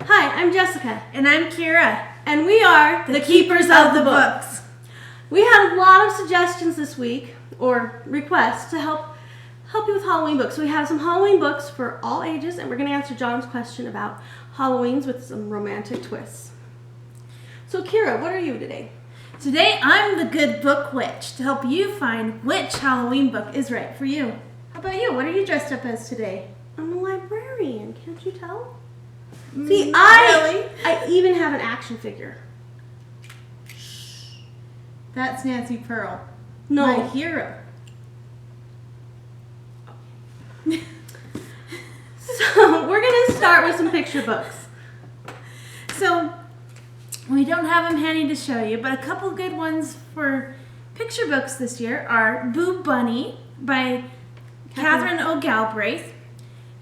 Hi, I'm Jessica. And I'm Kira. And we are the Keepers of the Books. We had a lot of suggestions this week, or requests, to help you with Halloween books. So we have some Halloween books for all ages, and we're going to answer John's question about Halloweens with some romantic twists. So Kira, what are you today? Today I'm the good book witch to help you find which Halloween book is right for you. How about you? What are you dressed up as today? I'm a librarian. Can't you tell? See, I even have an action figure. That's Nancy Pearl. No. My hero. So we're going to start with some picture books. So we don't have them handy to show you, but a couple good ones for picture books this year are Boo Bunny by Kathryn Galbraith.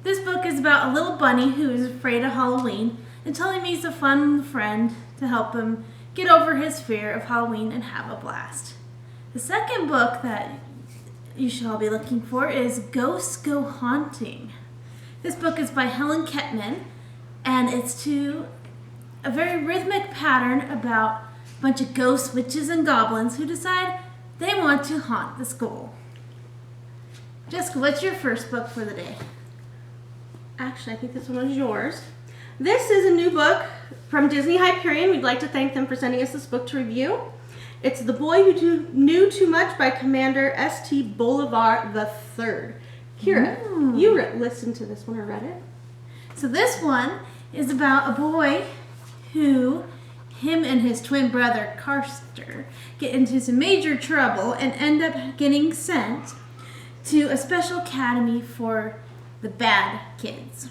This book is about a little bunny who is afraid of Halloween until he meets a fun friend to help him get over his fear of Halloween and have a blast. The second book that you should all be looking for is Ghosts Go Haunting. This book is by Helen, and it's to a very rhythmic pattern about a bunch of ghosts, witches, and goblins who decide they want to haunt the school. Jessica, what's your first book for the day? Actually, I think this one was yours. This is a new book from Disney Hyperion. We'd like to thank them for sending us this book to review. It's The Boy Who Knew Too Much by Commander S.T. Bolivar III. Kira, you listened to this one or read it? So this one is about a boy who, him and his twin brother Carster, get into some major trouble and end up getting sent to a special academy for the bad kids.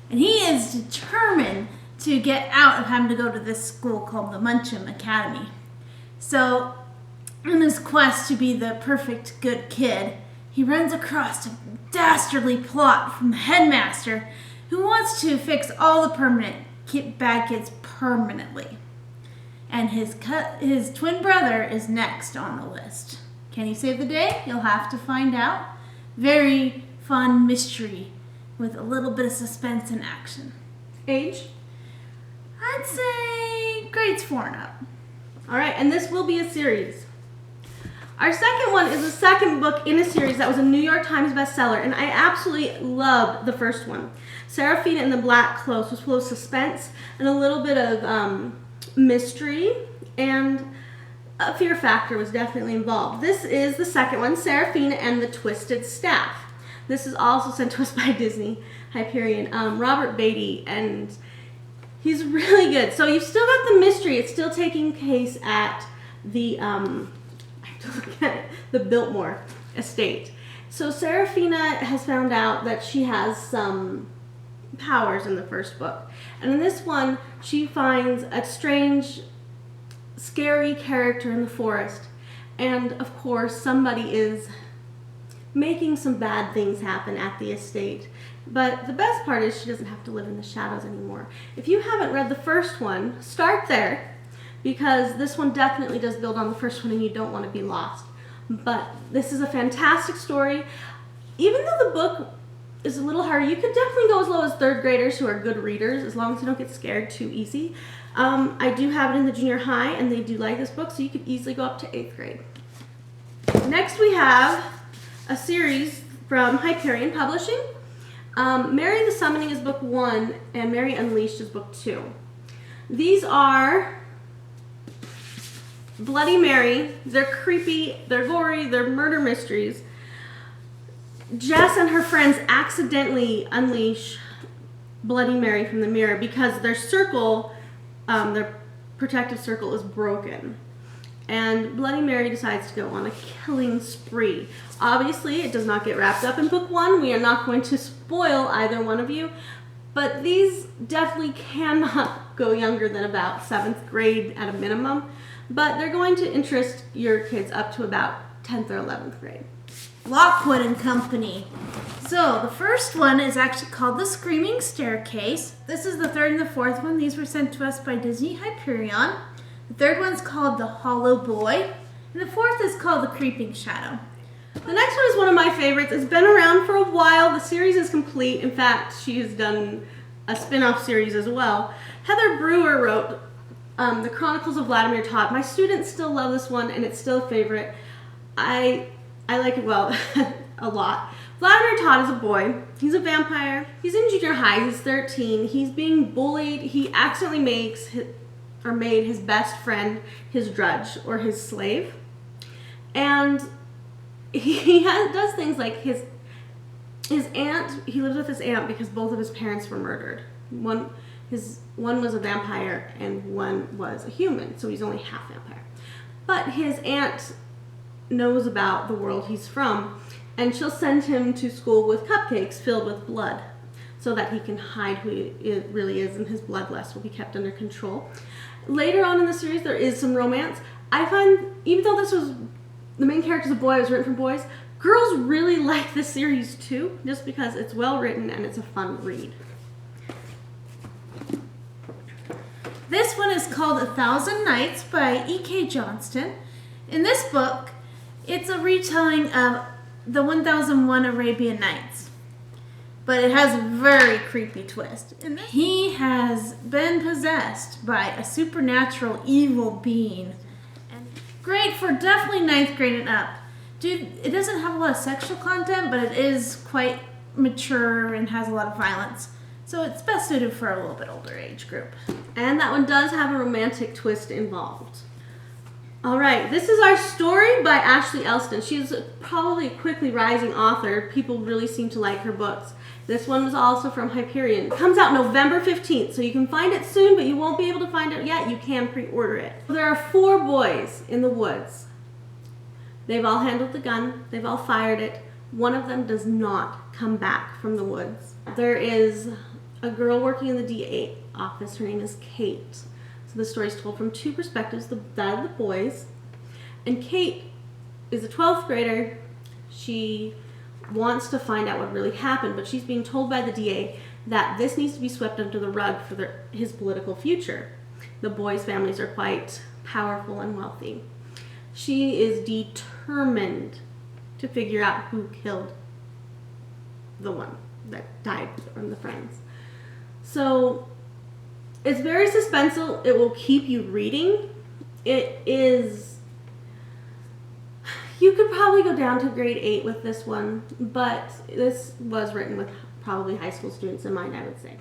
And he is determined to get out of having to go to this school called the Muncham Academy. So, in his quest to be the perfect good kid, he runs across a dastardly plot from the headmaster who wants to fix all the bad kids permanently. And his twin brother is next on the list. Can he save the day? You'll have to find out. Very fun mystery with a little bit of suspense and action. Age? I'd say grades 4 and up. All right, and this will be a series. Our second one is the second book in a series that was a New York Times bestseller, and I absolutely loved the first one. Serafina and the Black Cloak was full of suspense and a little bit of mystery, and a fear factor was definitely involved. This is the second one, Serafina and the Twisted Staff. This is also sent to us by Disney Hyperion, Robert Beatty, and he's really good. So you've still got the mystery. It's still taking place at the the Biltmore estate. So Serafina has found out that she has some powers in the first book. And in this one, she finds a strange, scary character in the forest. And of course, somebody is making some bad things happen at the estate. But the best part is she doesn't have to live in the shadows anymore. If you haven't read the first one, start there, because this one definitely does build on the first one and you don't want to be lost. But this is a fantastic story. Even though the book is a little hard, you could definitely go as low as third graders who are good readers, as long as you don't get scared too easy. I do have it in the junior high, and they do like this book, so you could easily go up to 8th grade. Next we have a series from Hyperion Publishing. Mary the Summoning is book 1, and Mary Unleashed is book 2. These are Bloody Mary. They're creepy, they're gory, they're murder mysteries. Jess and her friends accidentally unleash Bloody Mary from the mirror because their circle, their protective circle, is broken. And Bloody Mary decides to go on a killing spree. Obviously, it does not get wrapped up in book 1. We are not going to spoil either one of you, but these definitely cannot go younger than about 7th grade at a minimum, but they're going to interest your kids up to about 10th or 11th grade. Lockwood and Company. So the first one is actually called The Screaming Staircase. This is the third and the fourth one. These were sent to us by Disney Hyperion. The third one's called The Hollow Boy, and the fourth is called The Creeping Shadow. The next one is one of my favorites. It's been around for a while. The series is complete. In fact, she has done a spin-off series as well. Heather Brewer wrote The Chronicles of Vladimir Todd. My students still love this one, and it's still a favorite. I like it, well, a lot. Vladimir Todd is a boy. He's a vampire. He's in junior high. He's 13. He's being bullied. He accidentally made his best friend his drudge or his slave. And he does things like his aunt, he lives with his aunt because both of his parents were murdered. One was a vampire and one was a human, so he's only half vampire. But his aunt knows about the world he's from, and she'll send him to school with cupcakes filled with blood so that he can hide who he really is, and his bloodlust will be kept under control. Later on in the series, there is some romance. I find, even though this was, the main character's a boy, it was written for boys, girls really like this series too, just because it's well written and it's a fun read. This one is called 1,000 Nights by E.K. Johnston. In this book, it's a retelling of the 1001 Arabian Nights, but it has a very creepy twist. He has been possessed by a supernatural evil being. Great for definitely 9th grade and up. Dude, it doesn't have a lot of sexual content, but it is quite mature and has a lot of violence. So it's best suited for a little bit older age group. And that one does have a romantic twist involved. All right, this is our story by Ashley Elston. She's probably a quickly rising author. People really seem to like her books. This one was also from Hyperion. It comes out November 15th, so you can find it soon, but you won't be able to find it yet. You can pre-order it. There are 4 boys in the woods. They've all handled the gun. They've all fired it. One of them does not come back from the woods. There is a girl working in the DA office. Her name is Kate. So the story is told from 2 perspectives, that of the boys. And Kate is a 12th grader. She wants to find out what really happened, but she's being told by the DA that this needs to be swept under the rug for his political future. The boys' families are quite powerful and wealthy. She is determined to figure out who killed the one that died from the friends. So it's very suspenseful. It will keep you reading. It is, you could probably go down to grade 8 with this one, but this was written with probably high school students in mind, I would say.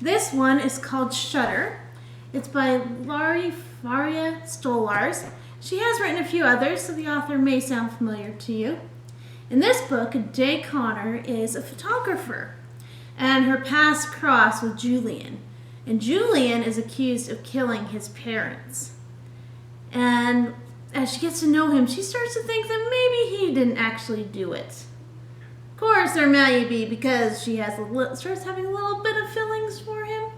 This one is called Shudder. It's by Faria Stolars. She has written a few others, so the author may sound familiar to you. In this book, Jay Connor is a photographer, and her paths cross with Julian. And Julian is accused of killing his parents. And as she gets to know him, she starts to think that maybe he didn't actually do it. Of course, there may be, because she starts having a little bit of feelings for him.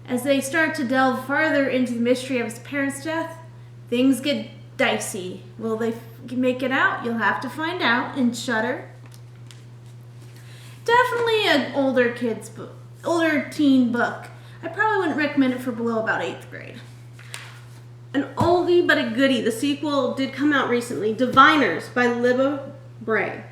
As they start to delve farther into the mystery of his parents' death, things get dicey. Will they make it out? You'll have to find out in Shudder. Definitely an older kids book, older teen book. I probably wouldn't recommend it for below about 8th grade. An oldie but a goodie. The sequel did come out recently. Diviners by Libba Bray.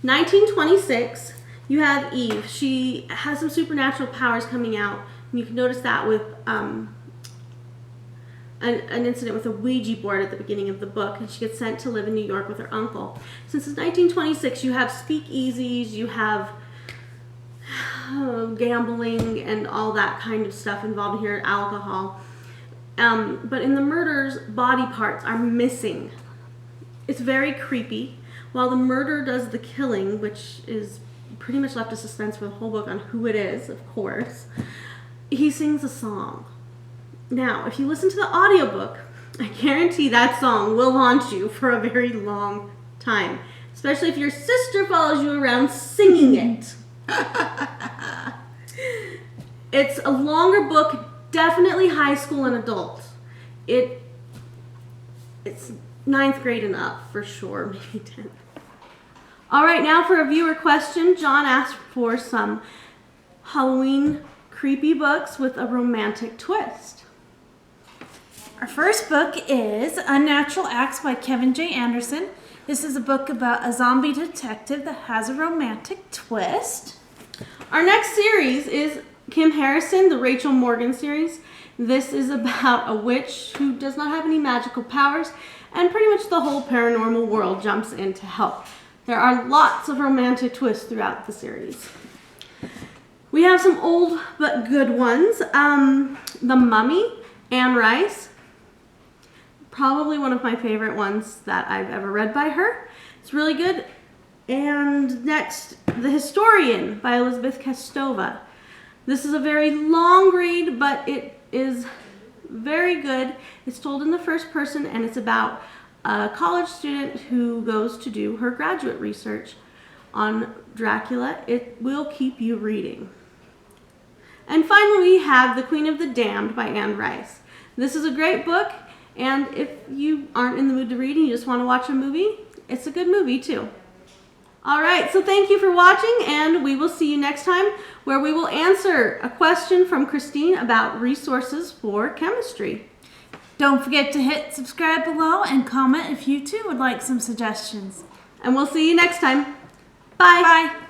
1926, you have Eve. She has some supernatural powers coming out. And you can notice that with an incident with a Ouija board at the beginning of the book, and she gets sent to live in New York with her uncle. Since it's 1926, you have speakeasies, you have gambling and all that kind of stuff involved here, alcohol. But in the murders, body parts are missing. It's very creepy. While the murderer does the killing, which is pretty much left a suspense for the whole book on who it is, of course, he sings a song. Now, if you listen to the audiobook, I guarantee that song will haunt you for a very long time, especially if your sister follows you around singing it. It's a longer book, definitely high school and adult. It's 9th grade and up for sure, maybe 10th. All right, now for a viewer question. John asked for some Halloween creepy books with a romantic twist. Our first book is Unnatural Acts by Kevin J. Anderson. This is a book about a zombie detective that has a romantic twist. Our next series is Kim Harrison, the Rachel Morgan series. This is about a witch who does not have any magical powers, and pretty much the whole paranormal world jumps in to help. There are lots of romantic twists throughout the series. We have some old but good ones. The Mummy, Anne Rice. Probably one of my favorite ones that I've ever read by her. It's really good. And next, The Historian by Elizabeth Kostova. This is a very long read, but it is very good. It's told in the first person, and it's about a college student who goes to do her graduate research on Dracula. It will keep you reading. And finally, we have The Queen of the Damned by Anne Rice. This is a great book, and if you aren't in the mood to read and you just want to watch a movie, it's a good movie too. All right, so thank you for watching, and we will see you next time, where we will answer a question from Christine about resources for chemistry. Don't forget to hit subscribe below and comment if you too would like some suggestions. And we'll see you next time. Bye. Bye.